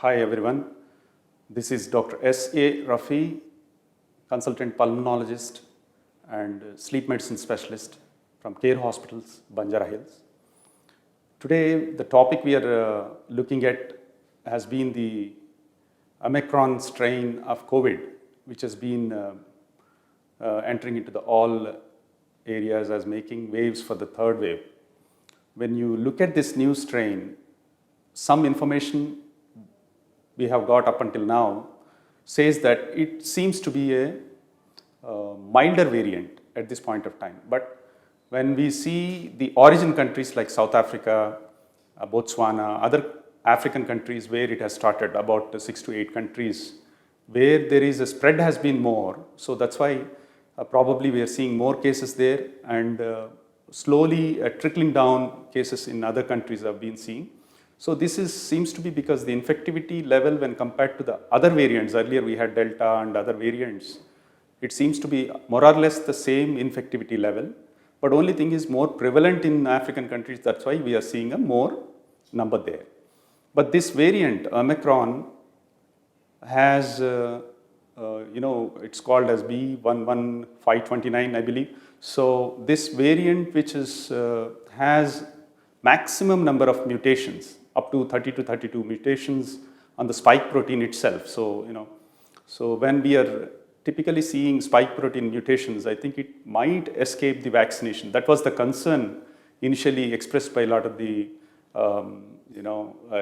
Hi everyone, this is Dr. S.A. Rafi, consultant pulmonologist and sleep medicine specialist from Care Hospitals, Banjara Hills. Today the topic we are looking at has been the Omicron strain of COVID, which has been entering into all areas as making waves for the third wave. When you look at this new strain, some information we have got up until now says that it seems to be a milder variant at this point of time. But when we see the origin countries like South Africa, Botswana, other African countries where it has started, about 6 to 8 countries, where there is a spread has been more. So that's why probably we are seeing more cases there, and slowly trickling down cases in other countries have been seen. So this seems to be because the infectivity level when compared to the other variants, earlier we had Delta and other variants, it seems to be more or less the same infectivity level, but only thing is more prevalent in African countries. That's why we are seeing a more number there. But this variant, Omicron, has, it's called as B11529, I believe. So this variant, which is, has maximum number of mutations, up to 30 to 32 mutations on the spike protein itself. So, so when we are typically seeing spike protein mutations, I think it might escape the vaccination. That was the concern initially expressed by a lot of the,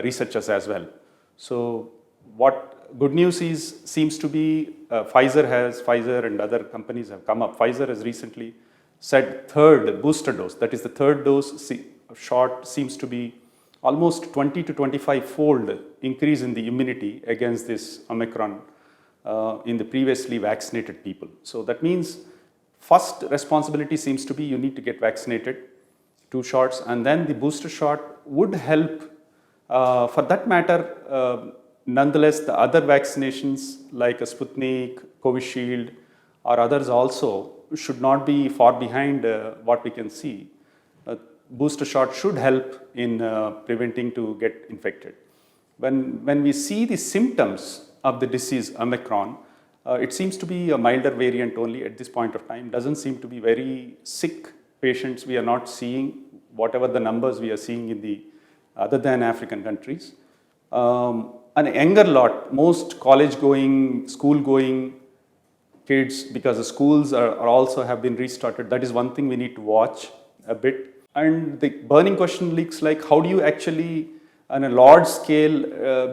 researchers as well. So what good news is, seems to be Pfizer and other companies have come up. Pfizer has recently said third booster dose, that is the third dose shot, seems to be almost 20 to 25 fold increase in the immunity against this Omicron in the previously vaccinated people. So that means first responsibility seems to be you need to get vaccinated, 2 shots, and then the booster shot would help. For that matter, nonetheless, the other vaccinations like a Sputnik, Covishield, or others also should not be far behind what we can see. Booster shot should help in preventing to get infected. When we see the symptoms of the disease Omicron, it seems to be a milder variant only at this point of time. Doesn't seem to be very sick patients. We are not seeing whatever the numbers we are seeing in the other than African countries. An younger lot, most college-going, school-going kids, because the schools are also have been restarted. That is one thing we need to watch a bit. And the burning question looks like, how do you actually, on a large scale,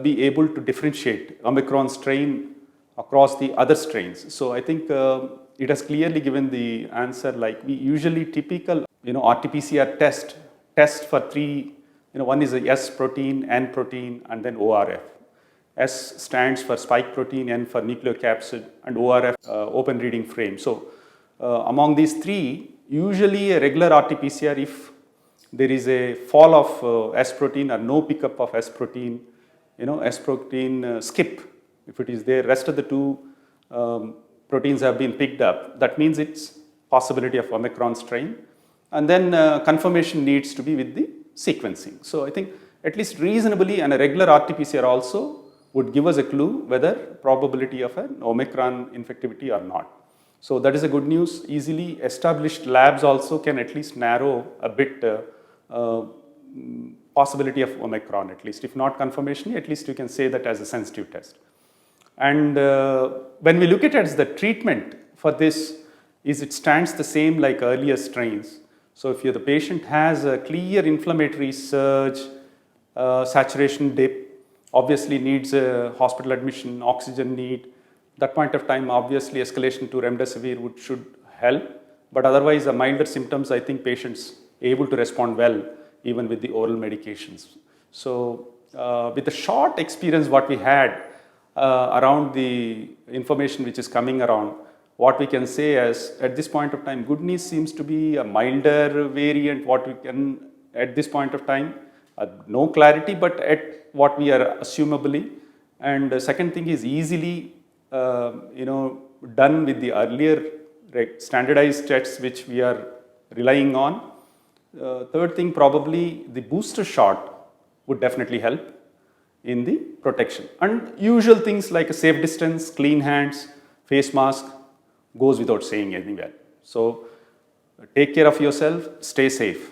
be able to differentiate Omicron strain across the other strains? So I think it has clearly given the answer, like we usually typical, RT-PCR test for 3, one is a S protein, N protein, and then ORF. S stands for spike protein, N for nucleocapsid, and ORF, open reading frame. So among these 3, usually a regular RT-PCR, if there is a fall of S protein or no pickup of S protein, S protein skip, if it is there, rest of the 2 proteins have been picked up, that means it's possibility of Omicron strain. And then confirmation needs to be with the sequencing. So I think at least reasonably, and a regular RT-PCR also would give us a clue whether probability of an Omicron infectivity or not. So that is a good news. Easily established labs also can at least narrow a bit possibility of Omicron, at least. If not confirmation, at least you can say that as a sensitive test. And when we look at it as the treatment for this, it stands the same like earlier strains. So if the patient has a clear inflammatory surge, saturation dip, obviously needs a hospital admission, oxygen need, that point of time, obviously escalation to remdesivir should help, but otherwise the milder symptoms, I think patients able to respond well even with the oral medications. So with the short experience what we had around the information which is coming around, what we can say is at this point of time, good news seems to be a milder variant, what we can at this point of time, no clarity, but at what we are assumably. And the second thing is easily done with the earlier standardized tests which we are relying on. Third thing, probably the booster shot would definitely help. in the protection. And usual things like a safe distance, clean hands, face mask goes without saying anywhere. So take care of yourself, stay safe.